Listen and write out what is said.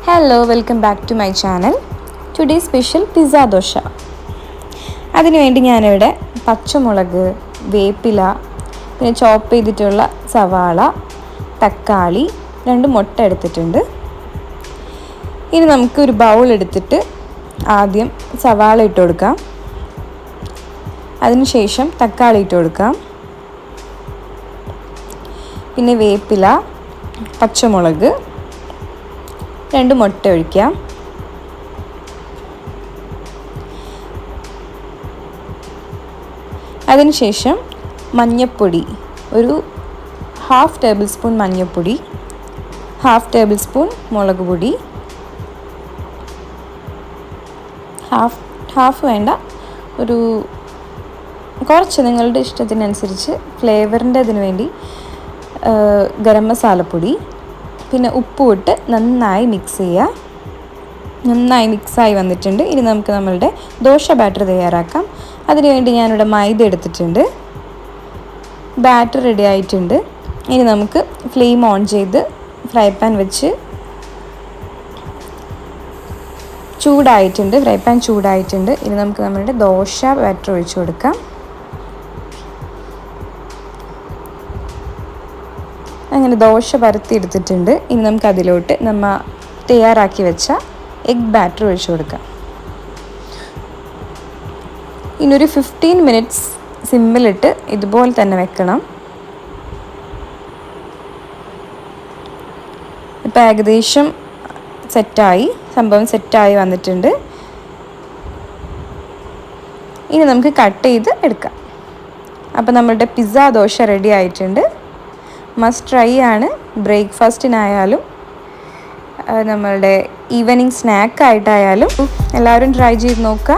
Hello, welcome back to my channel. Today special pizza dosa. അതിനുവേണ്ടി ഞാനിവിടെ പച്ചമുളക്, വേപ്പില, പിന്നെ ചോപ്പ് ചെയ്തിട്ടുള്ള സവാള, തക്കാളി, 2 മുട്ട എടുത്തിട്ടുണ്ട്. ഇനി നമുക്കൊരു ബൗൾ എടുത്തിട്ട് ആദ്യം സവാള ഇട്ട് കൊടുക്കാം. അതിനുശേഷം തക്കാളി ഇട്ട് കൊടുക്കാം. പിന്നെ വേപ്പില, പച്ചമുളക്, 2 മുട്ട ഒഴിക്കാം. അതിനുശേഷം മഞ്ഞൾപ്പൊടി, ഒരു 1/2 ടേബിൾ സ്പൂൺ മഞ്ഞൾപ്പൊടി, 1/2 ടേബിൾ സ്പൂൺ മുളക് പൊടി, ഹാഫ് വേണ്ട, ഒരു കുറച്ച് നിങ്ങളുടെ ഇഷ്ടത്തിനനുസരിച്ച് ഫ്ലേവറിൻ്റെ അതിന് വേണ്ടി ഗരം മസാലപ്പൊടി, പിന്നെ ഉപ്പും ഇട്ട് നന്നായി മിക്സ് ചെയ്യുക. നന്നായി മിക്സായി വന്നിട്ടുണ്ട്. ഇനി നമുക്ക് നമ്മളുടെ ദോശ ബാറ്റർ തയ്യാറാക്കാം. അതിനുവേണ്ടി ഞാനിവിടെ മൈദ എടുത്തിട്ടുണ്ട്. ബാറ്റർ റെഡി ആയിട്ടുണ്ട്. ഇനി നമുക്ക് ഫ്ലെയിം ഓൺ ചെയ്ത് ഫ്രൈ പാൻ വെച്ച് ഫ്രൈ പാൻ ചൂടായിട്ടുണ്ട്. ഇനി നമുക്ക് നമ്മളുടെ ദോശ ബാറ്റർ ഒഴിച്ചു കൊടുക്കാം. അങ്ങനെ ദോശ പരത്തി എടുത്തിട്ടുണ്ട്. ഇനി നമുക്ക് അതിലോട്ട് നമ്മൾ തയ്യാറാക്കി വെച്ച എഗ് ബാറ്റർ ഒഴിച്ചു കൊടുക്കാം. ഇനിയൊരു 15 മിനിറ്റ്സ് സിമ്മിലിട്ട് ഇതുപോലെ തന്നെ വെക്കണം. ഇപ്പോൾ ഏകദേശം സംഭവം സെറ്റായി വന്നിട്ടുണ്ട്. ഇനി നമുക്ക് കട്ട് ചെയ്ത് എടുക്കാം. അപ്പോൾ നമ്മളുടെ പിസ്സ ദോശ റെഡി ആയിട്ടുണ്ട്. മസ്റ്റ് ട്രൈ ആണ്. ബ്രേക്ക്ഫാസ്റ്റിനായാലും നമ്മളുടെ ഈവനിങ് സ്നാക്കായിട്ടായാലും എല്ലാവരും ട്രൈ ചെയ്ത് നോക്കുക.